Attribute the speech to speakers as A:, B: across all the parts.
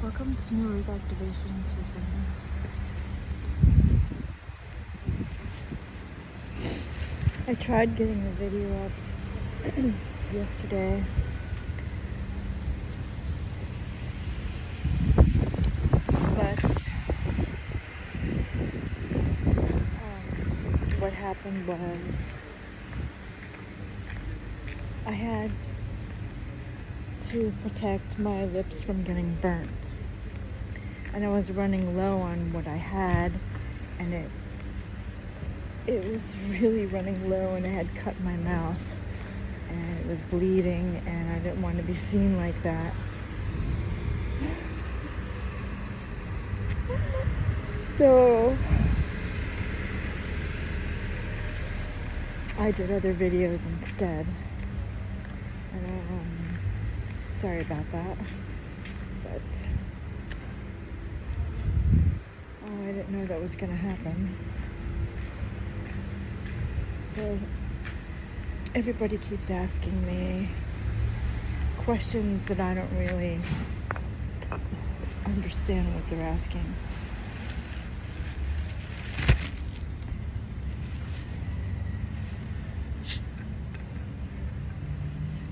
A: Welcome to New Earth Activations with Raina. I tried getting a video up yesterday, but what happened was I had to protect my lips from getting burnt, and I was running low on what I had, and it was really running low, and it had cut my mouth and it was bleeding, and I didn't want to be seen like that. So I did other videos instead, and sorry about that, but I didn't know that was gonna happen. So everybody keeps asking me questions that I don't really understand what they're asking.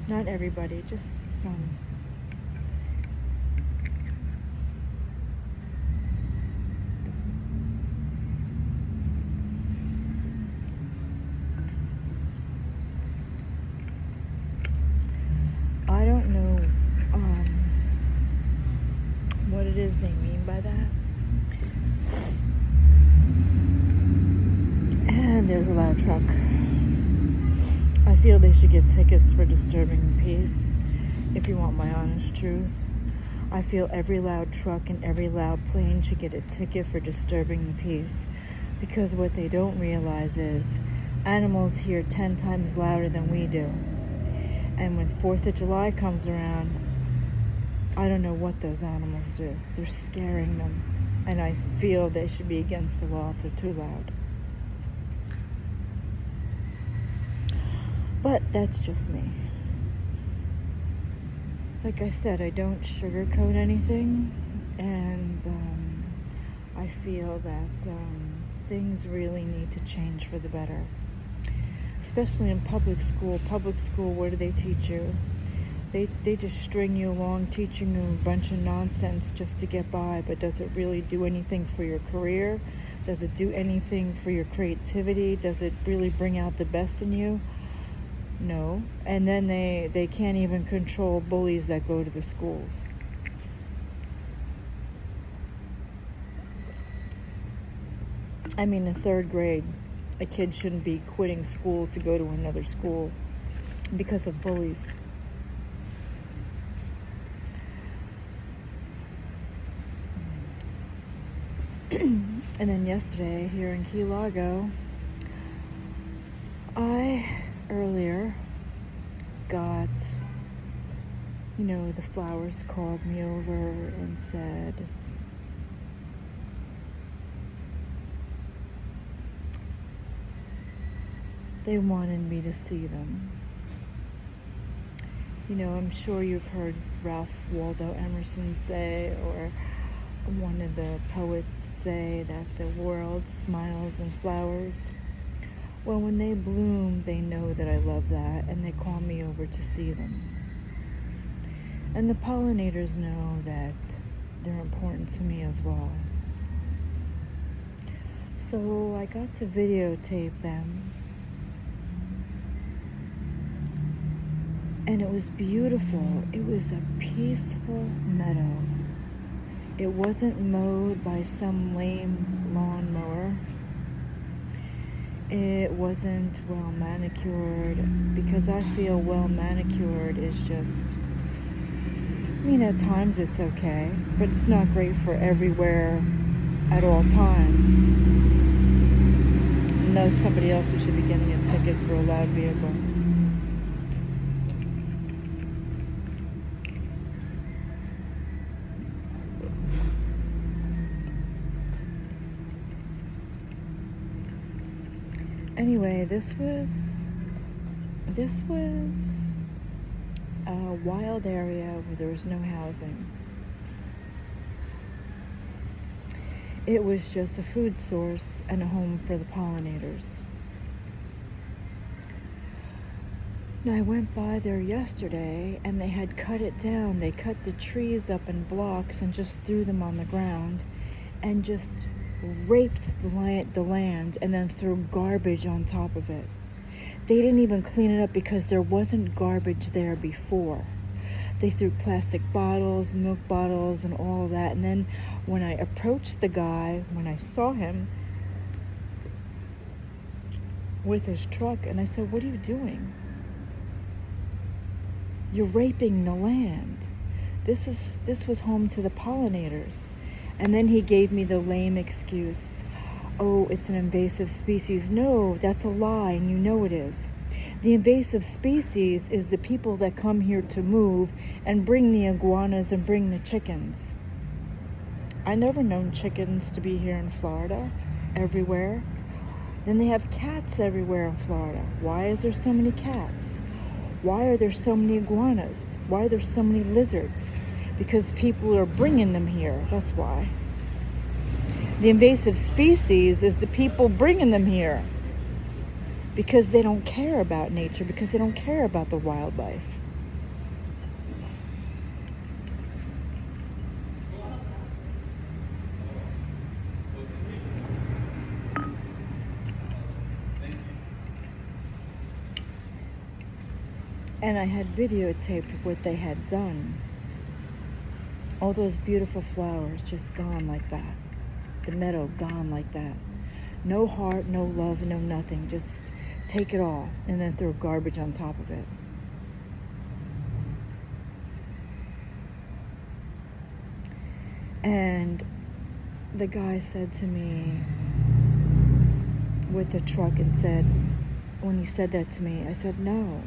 A: Not everybody, just some. I don't know what it is they mean by that. And there's a loud truck. I feel they should get tickets for disturbing the peace, if you want my honest truth. I feel every loud truck and every loud plane should get a ticket for disturbing the peace, because what they don't realize is animals hear 10 times louder than we do. And when 4th of July comes around, I don't know what those animals do. They're scaring them. And I feel they should be against the law if they're too loud. But that's just me. Like I said, I don't sugarcoat anything. And I feel that things really need to change for the better. Especially in public school. Public school, what do they teach you? They just string you along, teaching you a bunch of nonsense just to get by, but does it really do anything for your career? Does it do anything for your creativity? Does it really bring out the best in you? No. And then they can't even control bullies that go to the schools. I mean, in 3rd grade, a kid shouldn't be quitting school to go to another school because of bullies. And then yesterday, here in Key Largo, I earlier got, the flowers called me over and said, they wanted me to see them. I'm sure you've heard Ralph Waldo Emerson say, or one of the poets say, that the world smiles in flowers. Well, when they bloom, they know that I love that, and they call me over to see them. And the pollinators know that they're important to me as well. So I got to videotape them. And it was beautiful. It was a peaceful meadow. It wasn't mowed by some lame lawnmower. It wasn't well manicured, because I feel well manicured is just, at times it's okay, but it's not great for everywhere at all times. No, somebody else who should be getting a ticket for a loud vehicle. Anyway, this was a wild area where there was no housing. It was just a food source and a home for the pollinators. Now, I went by there yesterday and they had cut it down. They cut the trees up in blocks and just threw them on the ground and just raped the land and then threw garbage on top of it. They didn't even clean it up because there wasn't garbage there before. They threw plastic bottles, milk bottles, and all of that. And then when I approached the guy, when I saw him with his truck, and I said, "What are you doing? You're raping the land. This was home to the pollinators." And then he gave me the lame excuse, "Oh, it's an invasive species." No, that's a lie, and you know it is. The invasive species is the people that come here to move and bring the iguanas and bring the chickens. I never known chickens to be here in Florida, everywhere. Then they have cats everywhere in Florida. Why is there so many cats? Why are there so many iguanas? Why are there so many lizards? Because people are bringing them here, that's why. The invasive species is the people bringing them here because they don't care about nature, because they don't care about the wildlife. And I had videotaped what they had done. All those beautiful flowers just gone like that. The meadow gone like that. No heart, no love, no nothing. Just take it all and then throw garbage on top of it. And the guy said to me with the truck and said, when he said that to me, I said, "No.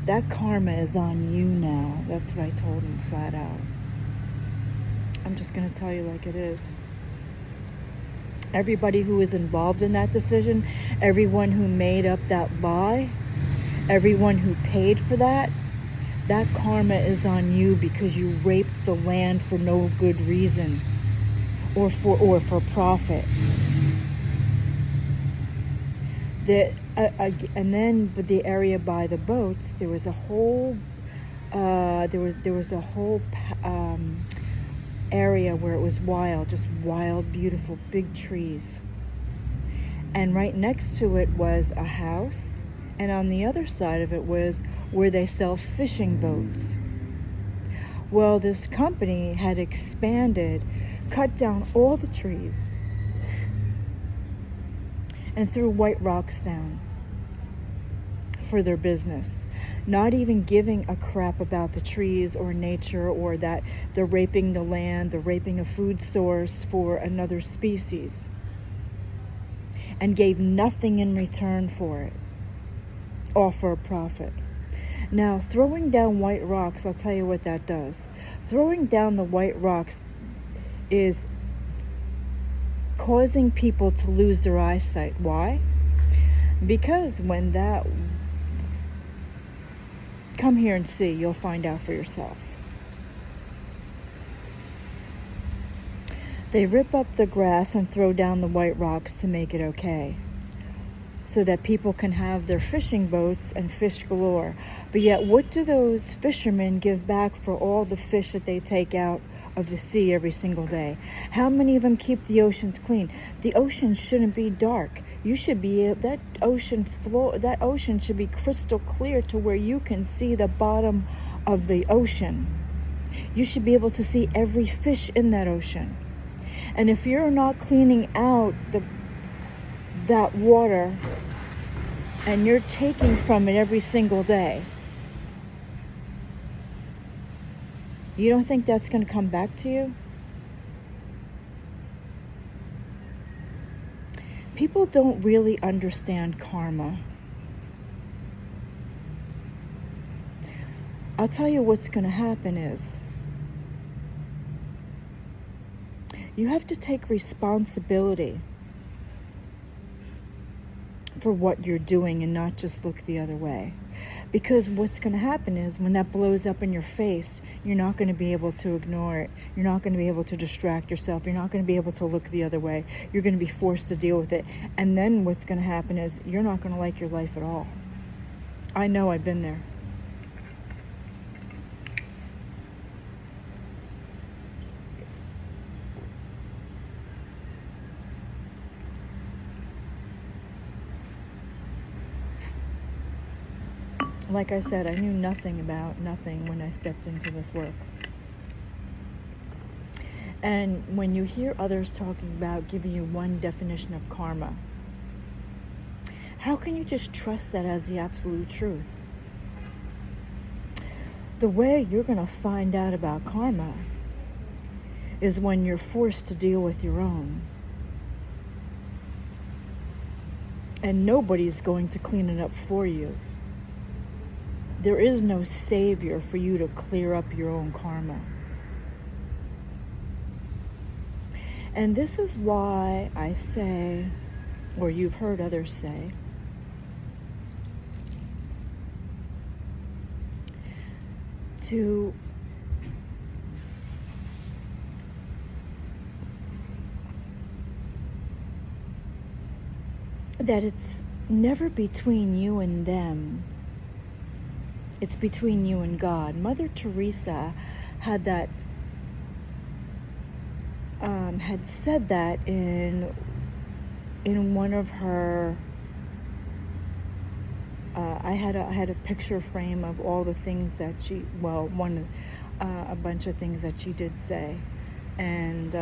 A: That karma is on you now." That's what I told him flat out. I'm just going to tell you like it is. Everybody who was involved in that decision, everyone who made up that lie, everyone who paid for that karma is on you because you raped the land for no good reason or for profit. And then with the area by the boats, there was a whole area where it was wild, just wild, beautiful, big trees. And right next to it was a house, and on the other side of it was where they sell fishing boats. Well, this company had expanded, cut down all the trees, and threw white rocks down for their business, not even giving a crap about the trees or nature or that they're raping the land, they're raping a food source for another species, and gave nothing in return for it, all for a profit. Now, throwing down white rocks, I'll tell you what that does. Throwing down the white rocks is causing people to lose their eyesight. Why? Because when that... Come here and see. You'll find out for yourself. They rip up the grass and throw down the white rocks to make it okay, so that people can have their fishing boats and fish galore. But yet, what do those fishermen give back for all the fish that they take out of the sea every single day? How many of them keep the oceans clean? The ocean shouldn't be dark. You should be that ocean should be crystal clear to where you can see the bottom of the ocean. You should be able to see every fish in that ocean. And if you're not cleaning out that water and you're taking from it every single day, you don't think that's going to come back to you? People don't really understand karma. I'll tell you what's going to happen is you have to take responsibility for what you're doing and not just look the other way. Because what's going to happen is when that blows up in your face, you're not going to be able to ignore it. You're not going to be able to distract yourself. You're not going to be able to look the other way. You're going to be forced to deal with it. And then what's going to happen is you're not going to like your life at all. I know, I've been there. Like I said, I knew nothing about nothing when I stepped into this work. And when you hear others talking about giving you one definition of karma, how can you just trust that as the absolute truth? The way you're going to find out about karma is when you're forced to deal with your own. And nobody's going to clean it up for you. There is no savior for you to clear up your own karma. And this is why I say, or you've heard others say, that it's never between you and them. It's between you and God. Mother Teresa had said that in one of her. I had a picture frame of all the things that she. Well, a bunch of things that she did say, and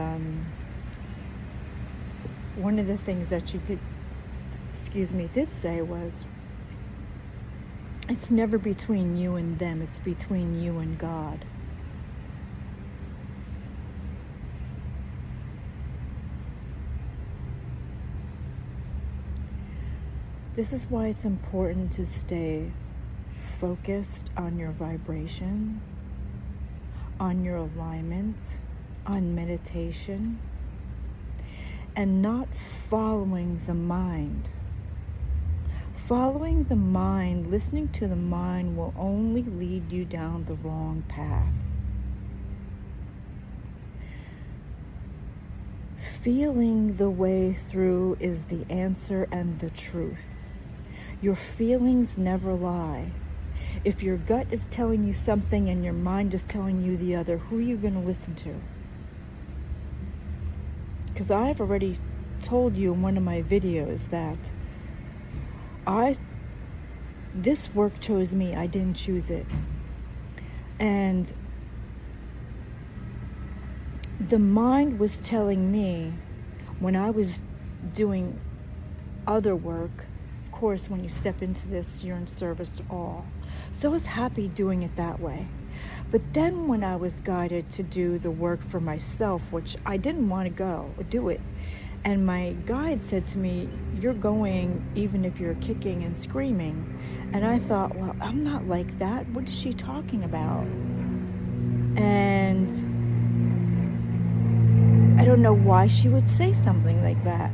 A: one of the things that she did say was, it's never between you and them, it's between you and God. This is why it's important to stay focused on your vibration, on your alignment, on meditation, and not following the mind. Following the mind, listening to the mind will only lead you down the wrong path. Feeling the way through is the answer and the truth. Your feelings never lie. If your gut is telling you something and your mind is telling you the other, who are you going to listen to? Because I've already told you in one of my videos that this work chose me, I didn't choose it. And the mind was telling me when I was doing other work, of course, when you step into this, you're in service to all. So I was happy doing it that way. But then when I was guided to do the work for myself, which I didn't want to go or do it, and my guide said to me, you're going even if you're kicking and screaming. And I thought, well, I'm not like that. What is she talking about? And I don't know why she would say something like that.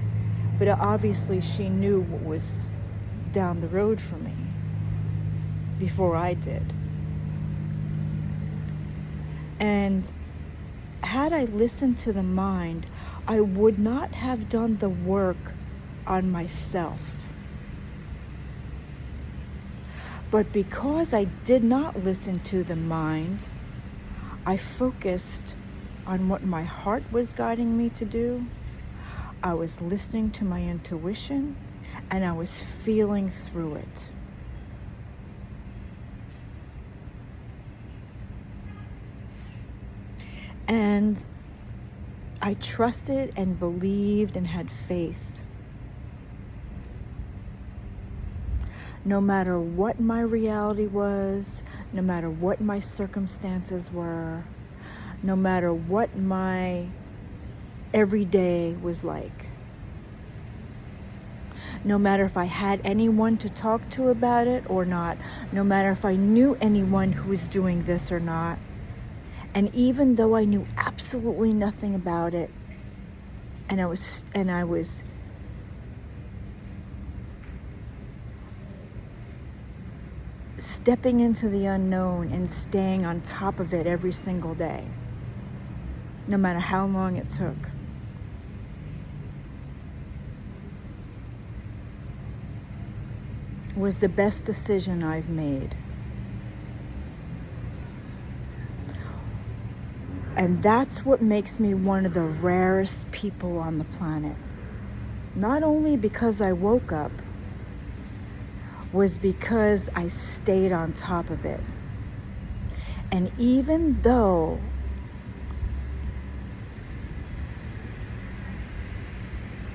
A: But obviously she knew what was down the road for me before I did. And had I listened to the mind, I would not have done the work on myself. But because I did not listen to the mind, I focused on what my heart was guiding me to do. I was listening to my intuition, and I was feeling through it. And I trusted and believed and had faith. No matter what my reality was, no matter what my circumstances were, no matter what my everyday was like, no matter if I had anyone to talk to about it or not, no matter if I knew anyone who was doing this or not, and even though I knew absolutely nothing about it, and I was stepping into the unknown and staying on top of it every single day, no matter how long it took. Was the best decision I've made. And that's what makes me one of the rarest people on the planet. Not only because I woke up, was because I stayed on top of it. And even though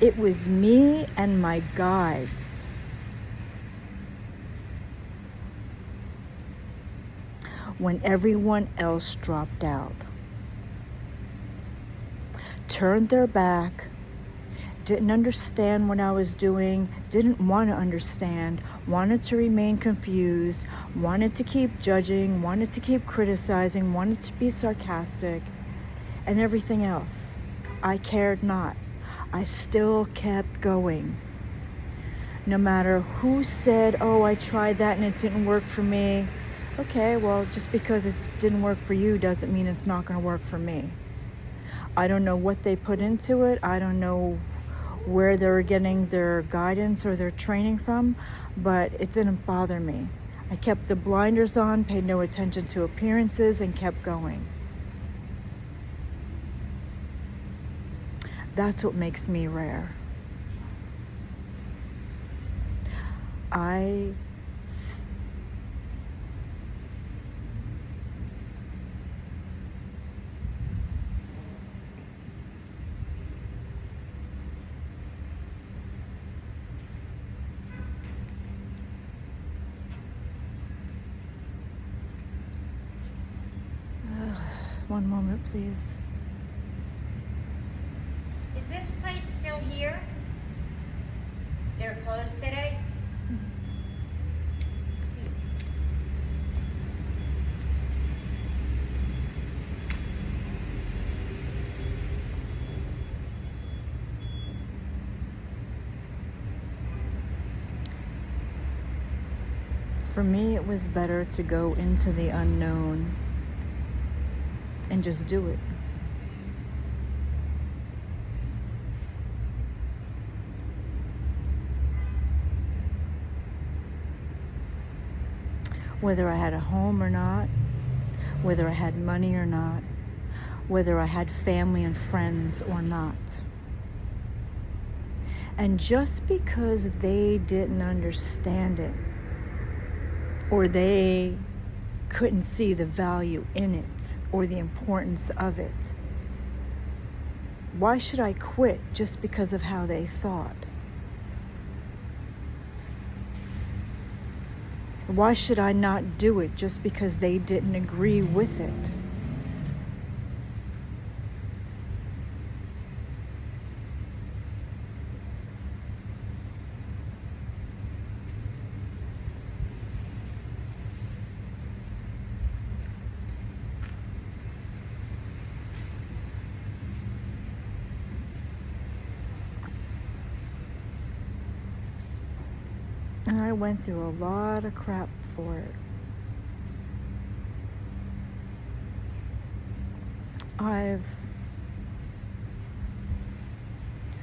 A: it was me and my guides, when everyone else dropped out, turned their back, didn't understand what I was doing, didn't want to understand, wanted to remain confused, wanted to keep judging, wanted to keep criticizing, wanted to be sarcastic, and everything else. I cared not. I still kept going. No matter who said, oh, I tried that and it didn't work for me. Okay, well, just because it didn't work for you doesn't mean it's not going to work for me. I don't know what they put into it. I don't know where they're getting their guidance or their training from, but it didn't bother me. I kept the blinders on, paid no attention to appearances, and kept going. That's what makes me rare. One moment, please.
B: Is this place still here? They're closed today?
A: For me, it was better to go into the unknown and just do it. Whether I had a home or not, whether I had money or not, whether I had family and friends or not. And just because they didn't understand it, or they couldn't see the value in it or the importance of it, why should I quit just because of how they thought? Why should I not do it just because they didn't agree with it? And I went through a lot of crap for it. I've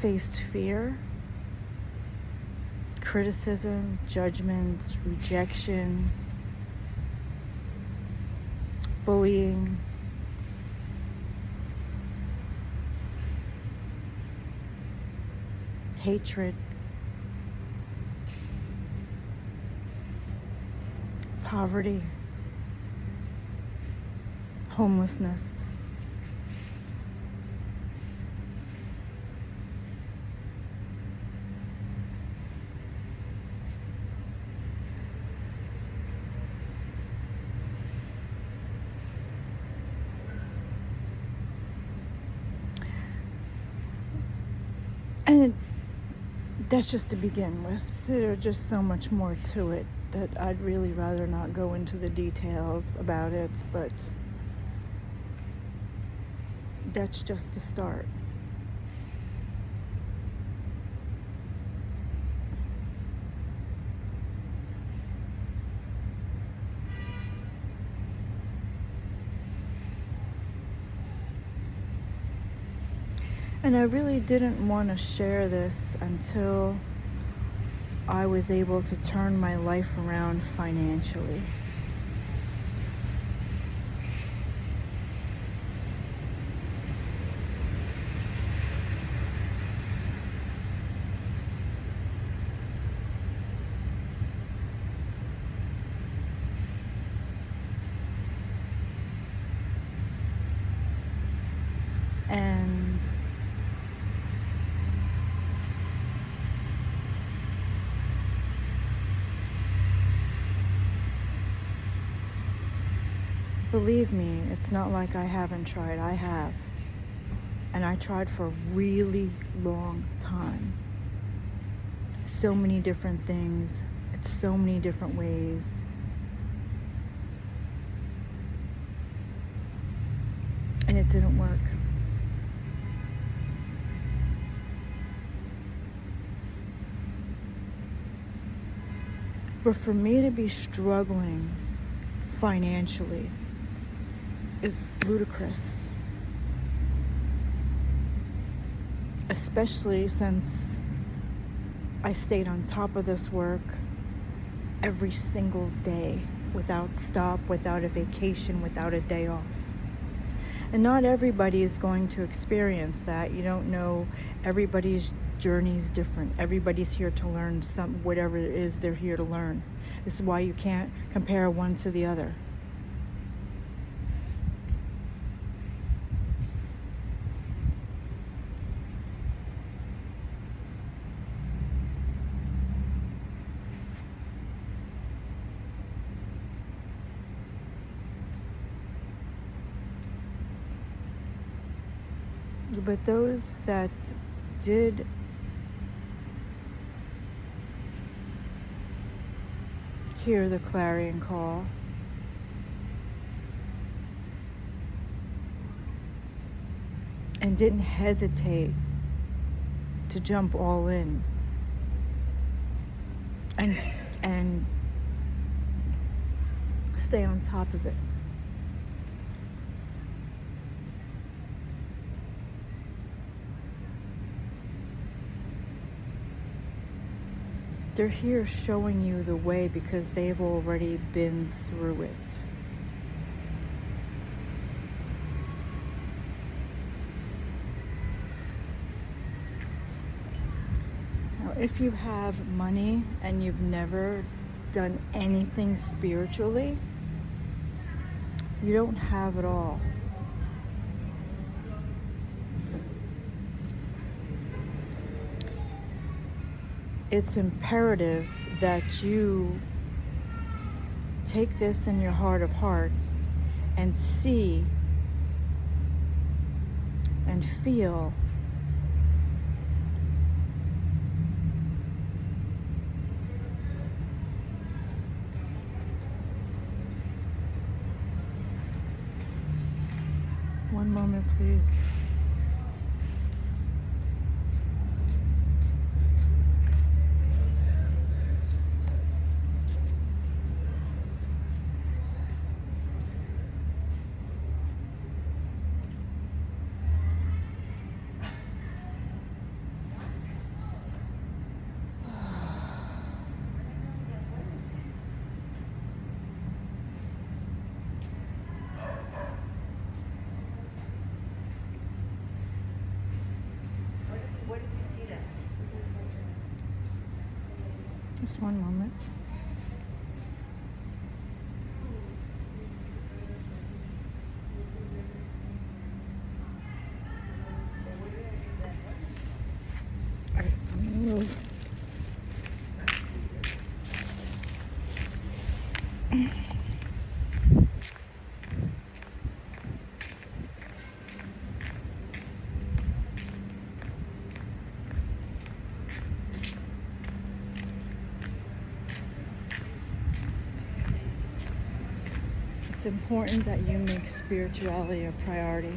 A: faced fear, criticism, judgment, rejection, bullying, hatred, poverty, homelessness. And that's just to begin with. There's just so much more to it that I'd really rather not go into the details about it, but that's just to start. And I really didn't want to share this until I was able to turn my life around financially. And believe me, it's not like I haven't tried. I have. And I tried for a really long time. So many different things. It's so many different ways. And it didn't work. But for me to be struggling financially is ludicrous. Especially since I stayed on top of this work every single day, without stop, without a vacation, without a day off. And not everybody is going to experience that. You don't know, everybody's journey is different. Everybody's here to learn whatever it is they're here to learn. This is why you can't compare one to the other. But those that did hear the clarion call and didn't hesitate to jump all in and stay on top of it. They're here showing you the way because they've already been through it. Now, if you have money and you've never done anything spiritually, you don't have it all. It's imperative that you take this in your heart of hearts and see and feel one moment, please. Just one moment. All right, I'm gonna move. It's important that you make spirituality a priority,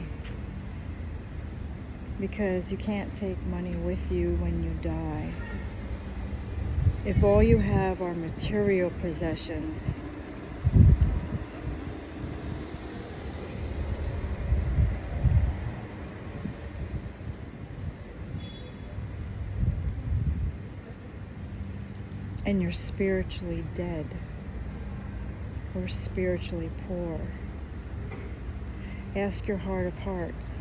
A: because you can't take money with you when you die. If all you have are material possessions, and you're spiritually dead or spiritually poor. Ask your heart of hearts.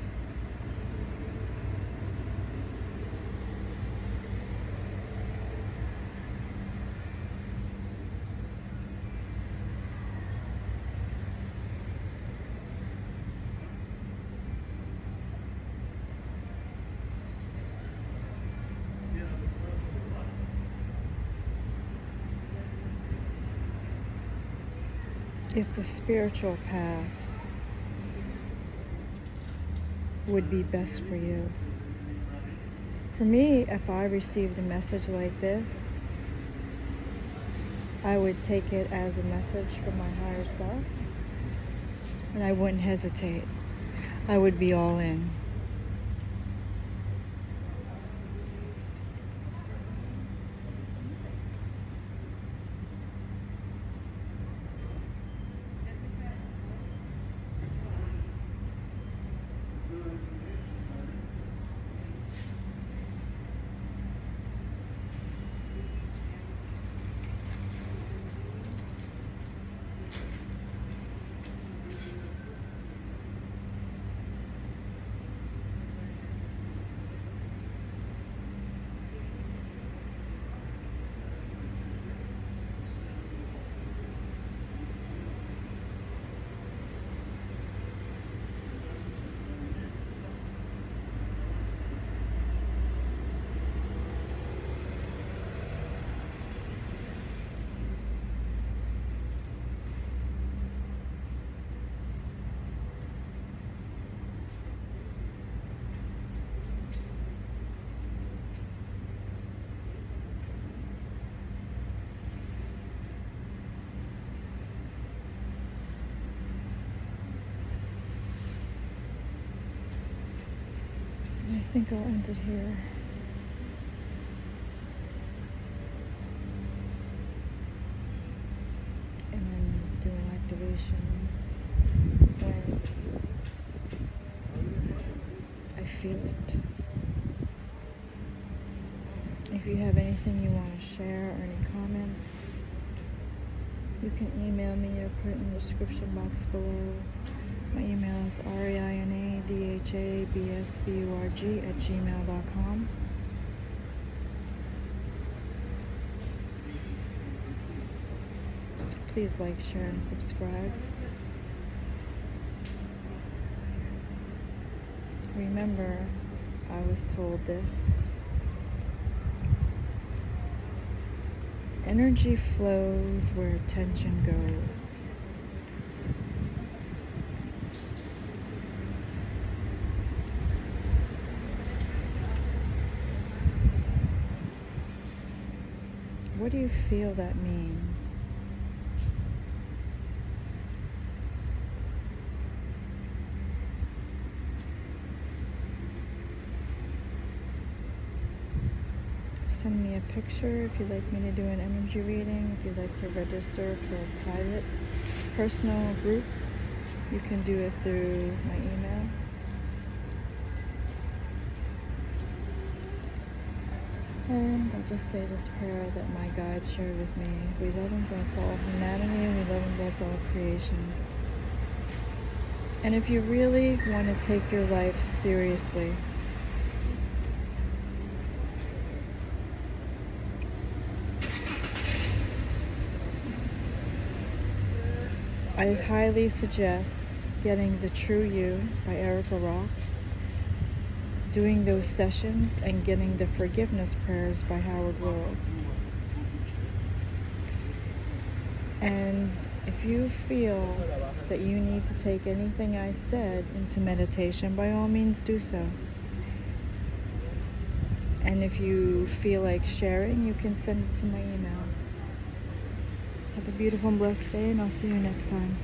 A: If the spiritual path would be best for you. For me, if I received a message like this, I would take it as a message from my higher self, and I wouldn't hesitate. I would be all in. I think I'll end it here. And I'm doing activation when I feel it. If you have anything you want to share or any comments, you can email me or put it in the description box below. My email is reinadhabsburg@gmail.com. Please like, share, and subscribe. Remember, I was told this. Energy flows where attention goes. What do you feel that means? Send me a picture if you'd like me to do an energy reading. If you'd like to register for a private, personal group, you can do it through my email. And I'll just say this prayer that my guide shared with me. We love and bless all humanity, and we love and bless all creations. And if you really want to take your life seriously, I highly suggest getting The True You by Erica Rock, doing those sessions, and getting the Forgiveness Prayers by Howard Willis. And if you feel that you need to take anything I said into meditation, by all means do so. And if you feel like sharing, you can send it to my email. Have a beautiful and blessed day, and I'll see you next time.